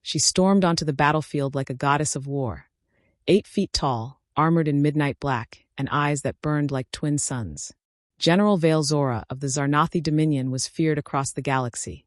She stormed onto the battlefield like a goddess of war, 8 feet tall, armored in midnight black, and eyes that burned like twin suns. General Zora of the Zarnathi Dominion was feared across the galaxy,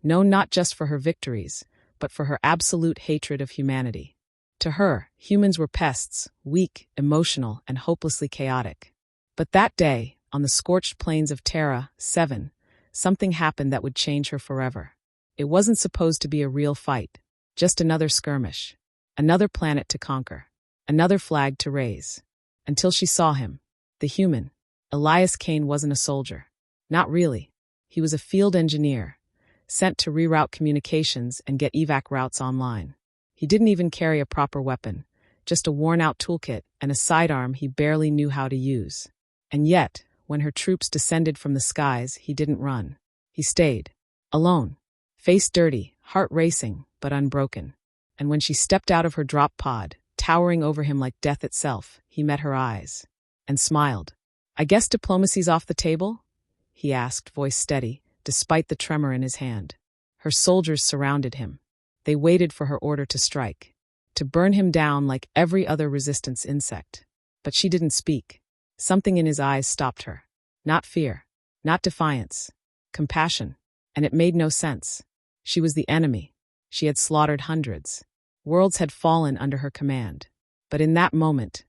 known not just for her victories, but for her absolute hatred of humanity. To her, humans were pests, weak, emotional, and hopelessly chaotic. But that day, on the scorched plains of Terra 7, something happened that would change her forever. It wasn't supposed to be a real fight, just another skirmish, another planet to conquer, another flag to raise. Until she saw him, the human. Elias Kane wasn't a soldier. Not really. He was a field engineer, sent to reroute communications and get evac routes online. He didn't even carry a proper weapon, just a worn-out toolkit and a sidearm he barely knew how to use. And yet, when her troops descended from the skies, he didn't run. He stayed. Alone. Face dirty, heart racing, but unbroken. And when she stepped out of her drop pod, towering over him like death itself, he met her eyes. And smiled. "I guess diplomacy's off the table?" he asked, voice steady, despite the tremor in his hand. Her soldiers surrounded him. They waited for her order to strike, to burn him down like every other resistance insect. But she didn't speak. Something in his eyes stopped her. Not fear, not defiance, compassion. And it made no sense. She was the enemy. She had slaughtered hundreds. Worlds had fallen under her command. But in that moment,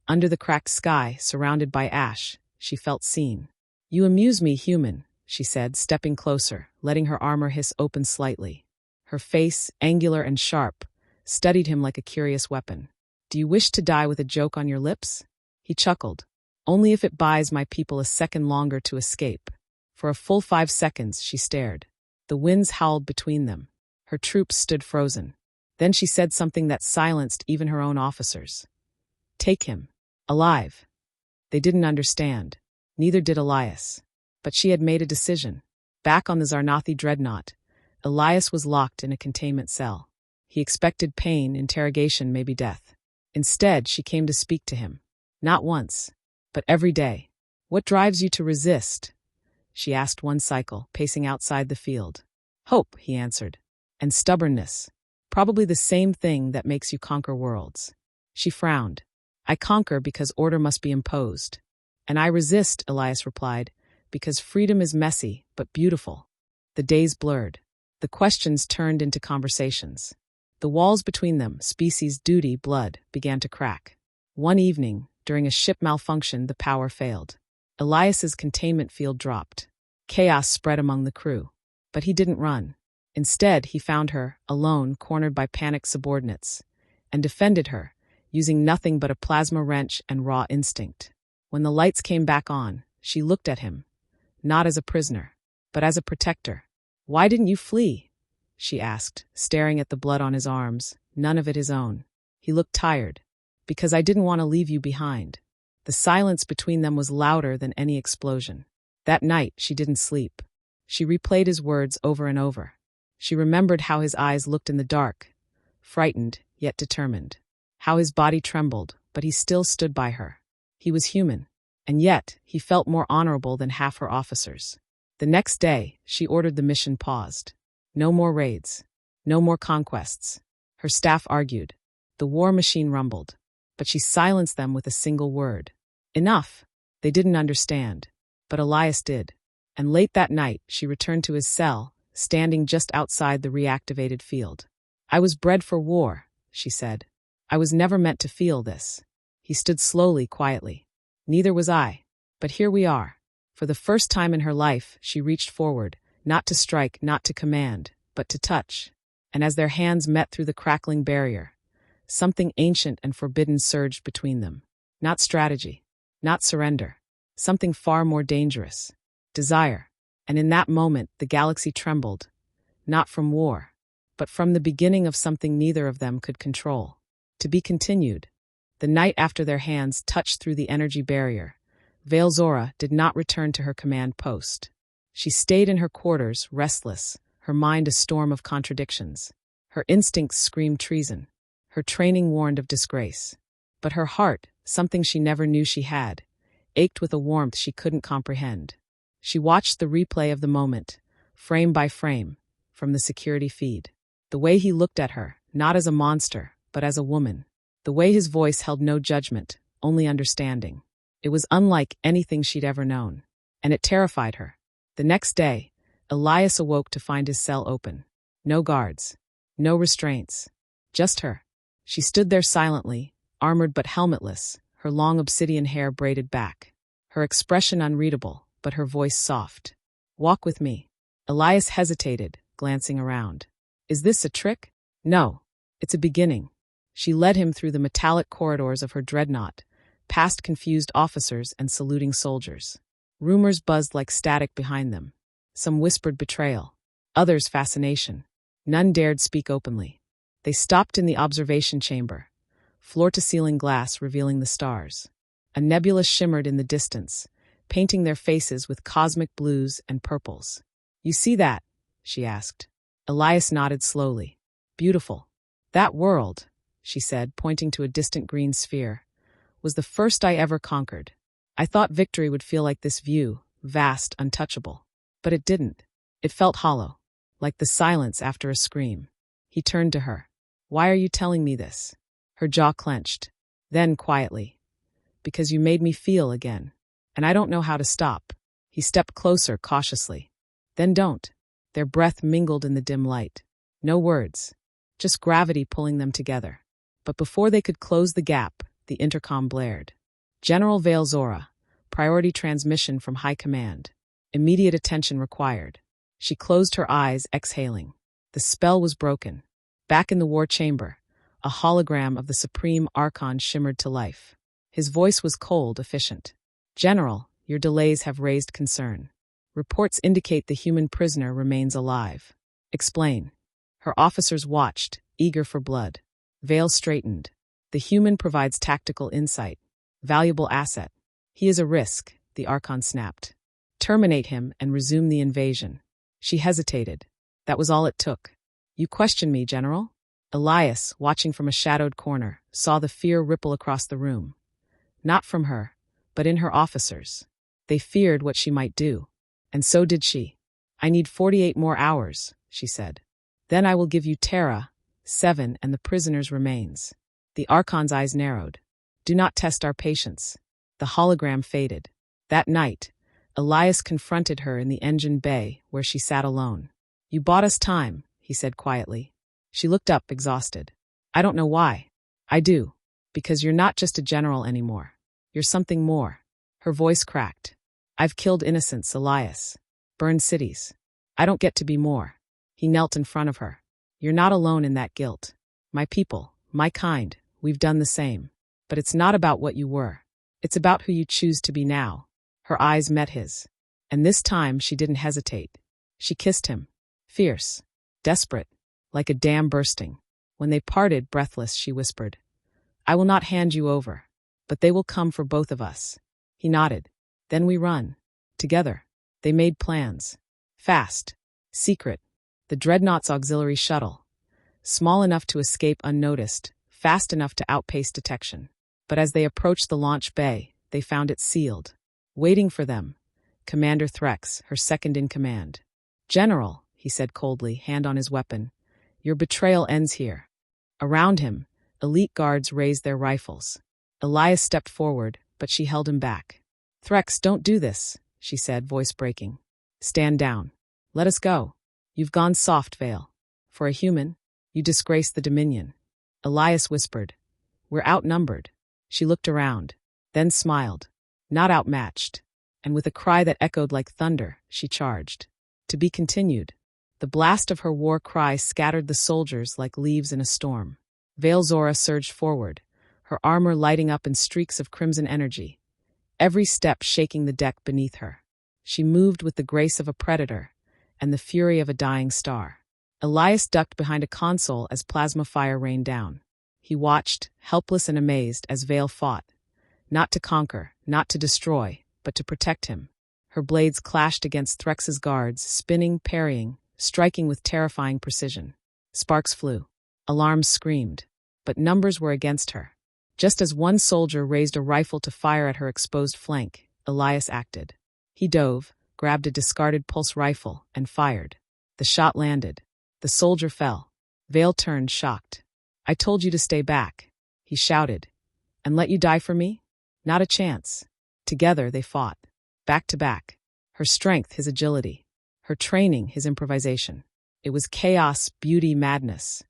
under the cracked sky, surrounded by ash, she felt seen. "You amuse me, human," she said, stepping closer, letting her armor hiss open slightly. Her face, angular and sharp, studied him like a curious weapon. "Do you wish to die with a joke on your lips?" He chuckled. "Only if it buys my people a second longer to escape." For a full 5 seconds, she stared. The winds howled between them. Her troops stood frozen. Then she said something that silenced even her own officers. "Take him. Alive." They didn't understand. Neither did Elias. But she had made a decision. Back on the Zarnathi dreadnought, Elias was locked in a containment cell. He expected pain, interrogation, maybe death. Instead, she came to speak to him. Not once, but every day. "What drives you to resist?" she asked one cycle, pacing outside the field. "Hope," he answered. "And stubbornness. Probably the same thing that makes you conquer worlds." She frowned. "I conquer because order must be imposed. And I resist," Elias replied, "because freedom is messy, but beautiful." The days blurred. The questions turned into conversations. The walls between them, species, duty, blood, began to crack. One evening, during a ship malfunction, the power failed. Elias's containment field dropped. Chaos spread among the crew. But he didn't run. Instead, he found her, alone, cornered by panicked subordinates, and defended her, using nothing but a plasma wrench and raw instinct. When the lights came back on, she looked at him, not as a prisoner, but as a protector. "Why didn't you flee?" she asked, staring at the blood on his arms, none of it his own. He looked tired. "Because I didn't want to leave you behind." The silence between them was louder than any explosion. That night, she didn't sleep. She replayed his words over and over. She remembered how his eyes looked in the dark, frightened, yet determined. How his body trembled, but he still stood by her. He was human, and yet he felt more honorable than half her officers. The next day, she ordered the mission paused. No more raids. No more conquests. Her staff argued. The war machine rumbled. But she silenced them with a single word. Enough. They didn't understand. But Elias did. And late that night, she returned to his cell, standing just outside the reactivated field. "I was bred for war," she said. "I was never meant to feel this." He stood slowly, quietly. "Neither was I. But here we are." For the first time in her life, she reached forward, not to strike, not to command, but to touch. And as their hands met through the crackling barrier, something ancient and forbidden surged between them. Not strategy, not surrender. Something far more dangerous. Desire. And in that moment, the galaxy trembled. Not from war, but from the beginning of something neither of them could control. To be continued. The night after their hands touched through the energy barrier, Zora did not return to her command post. She stayed in her quarters, restless, her mind a storm of contradictions. Her instincts screamed treason. Her training warned of disgrace. But her heart, something she never knew she had, ached with a warmth she couldn't comprehend. She watched the replay of the moment, frame by frame, from the security feed. The way he looked at her, not as a monster, but as a woman. The way his voice held no judgment, only understanding. It was unlike anything she'd ever known. And it terrified her. The next day, Elias awoke to find his cell open. No guards. No restraints. Just her. She stood there silently, armored but helmetless, her long obsidian hair braided back. Her expression unreadable, but her voice soft. "Walk with me." Elias hesitated, glancing around. "Is this a trick?" "No. It's a beginning." She led him through the metallic corridors of her dreadnought, past confused officers and saluting soldiers. Rumors buzzed like static behind them. Some whispered betrayal. Others fascination. None dared speak openly. They stopped in the observation chamber. Floor-to-ceiling glass revealing the stars. A nebula shimmered in the distance, painting their faces with cosmic blues and purples. "You see that?" she asked. Elias nodded slowly. "Beautiful. That world," she said, pointing to a distant green sphere, "was the first I ever conquered. I thought victory would feel like this view, vast, untouchable. But it didn't. It felt hollow, like the silence after a scream." He turned to her. "Why are you telling me this?" Her jaw clenched. Then, quietly, "Because you made me feel again. And I don't know how to stop." He stepped closer, cautiously. "Then don't." Their breath mingled in the dim light. No words. Just gravity pulling them together. But before they could close the gap, the intercom blared. "General Vale Zora, priority transmission from High Command. Immediate attention required." She closed her eyes, exhaling. The spell was broken. Back in the war chamber, a hologram of the Supreme Archon shimmered to life. His voice was cold, efficient. "General, your delays have raised concern. Reports indicate the human prisoner remains alive." "Explain." Her officers watched, eager for blood. Vale straightened. "The human provides tactical insight. Valuable asset. He is a risk," the Archon snapped. "Terminate him and resume the invasion." She hesitated. That was all it took. "You question me, General?" Elias, watching from a shadowed corner, saw the fear ripple across the room. Not from her, but in her officers. They feared what she might do. And so did she. "I need 48 more hours," she said. "Then I will give you Terra, 7, and the prisoner's remains." The Archon's eyes narrowed. "Do not test our patience." The hologram faded. That night, Elias confronted her in the engine bay where she sat alone. "You bought us time," he said quietly. She looked up, exhausted. "I don't know why." "I do. Because you're not just a general anymore. You're something more." Her voice cracked. "I've killed innocents, Elias. Burned cities. I don't get to be more." He knelt in front of her. "You're not alone in that guilt. My people, my kind, we've done the same. But it's not about what you were. It's about who you choose to be now." Her eyes met his. And this time she didn't hesitate. She kissed him. Fierce. Desperate. Like a dam bursting. When they parted, breathless, she whispered, "I will not hand you over. But they will come for both of us." He nodded. "Then we run. Together." They made plans. Fast. Secret. The Dreadnought's auxiliary shuttle. Small enough to escape unnoticed, fast enough to outpace detection. But as they approached the launch bay, they found it sealed. Waiting for them, Commander Threx, her second in command. "General," he said coldly, hand on his weapon, "your betrayal ends here." Around him, elite guards raised their rifles. Elias stepped forward, but she held him back. "Threx, don't do this," she said, voice breaking. "Stand down. Let us go. You've gone soft, Vale. For a human, you disgrace the Dominion." Elias whispered, "We're outnumbered." She looked around, then smiled. Not outmatched. And with a cry that echoed like thunder, she charged. To be continued. The blast of her war cry scattered the soldiers like leaves in a storm. Vale Zora surged forward, her armor lighting up in streaks of crimson energy, every step shaking the deck beneath her. She moved with the grace of a predator and the fury of a dying star. Elias ducked behind a console as plasma fire rained down. He watched, helpless and amazed, as Vale fought. Not to conquer, not to destroy, but to protect him. Her blades clashed against Threx's guards, spinning, parrying, striking with terrifying precision. Sparks flew. Alarms screamed. But numbers were against her. Just as one soldier raised a rifle to fire at her exposed flank, Elias acted. He dove, grabbed a discarded pulse rifle, and fired. The shot landed. The soldier fell. Vale turned, shocked. I told you to stay back, he shouted. And let you die for me? Not a chance. Together they fought. Back to back. Her strength, his agility. Her training, his improvisation. It was chaos, beauty, madness.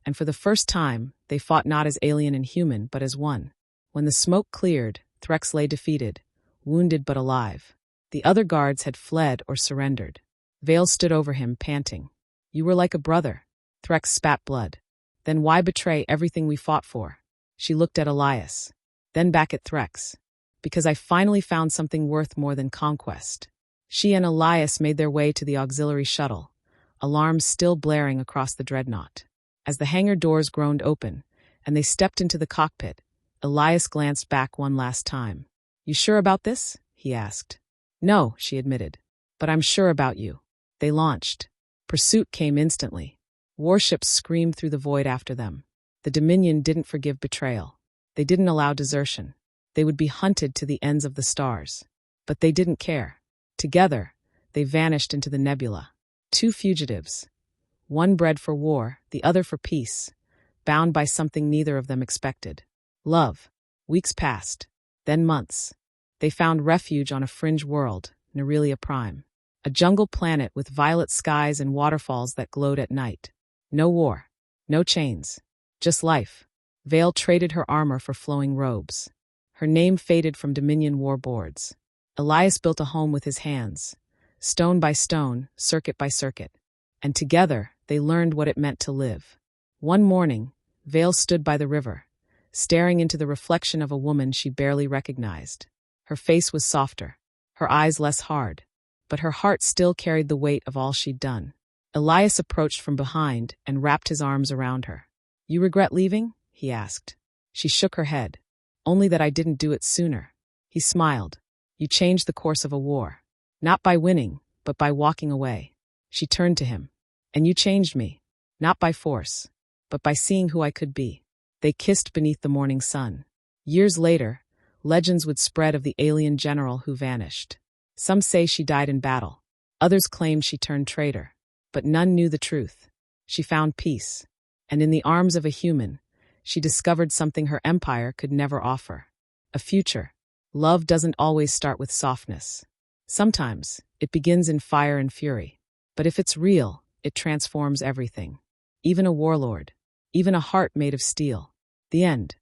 And for the first time, they fought not as alien and human, but as one. When the smoke cleared, Threx lay defeated, wounded but alive. The other guards had fled or surrendered. Vale stood over him, panting. You were like a brother. Threx spat blood. Then why betray everything we fought for? She looked at Elias. Then back at Threx. Because I finally found something worth more than conquest. She and Elias made their way to the auxiliary shuttle, alarms still blaring across the dreadnought. As the hangar doors groaned open, and they stepped into the cockpit, Elias glanced back one last time. You sure about this? He asked. No, she admitted. But I'm sure about you. They launched. Pursuit came instantly. Warships screamed through the void after them. The Dominion didn't forgive betrayal. They didn't allow desertion. They would be hunted to the ends of the stars. But they didn't care. Together, they vanished into the nebula. Two fugitives. One bred for war, the other for peace, bound by something neither of them expected. Love. Weeks passed. Then months. They found refuge on a fringe world, Nerelia Prime. A jungle planet with violet skies and waterfalls that glowed at night. No war. No chains. Just life. Vale traded her armor for flowing robes. Her name faded from Dominion war boards. Elias built a home with his hands, stone by stone, circuit by circuit. And together, they learned what it meant to live. One morning, Vale stood by the river, staring into the reflection of a woman she barely recognized. Her face was softer, her eyes less hard, but her heart still carried the weight of all she'd done. Elias approached from behind and wrapped his arms around her. You regret leaving? He asked. She shook her head. Only that I didn't do it sooner. He smiled. You changed the course of a war. Not by winning, but by walking away. She turned to him. And you changed me. Not by force, but by seeing who I could be. They kissed beneath the morning sun. Years later, legends would spread of the alien general who vanished. Some say she died in battle. Others claimed she turned traitor. But none knew the truth. She found peace. And in the arms of a human, she discovered something her empire could never offer. A future. Love doesn't always start with softness. Sometimes, it begins in fire and fury. But if it's real, it transforms everything. Even a warlord. Even a heart made of steel. The end.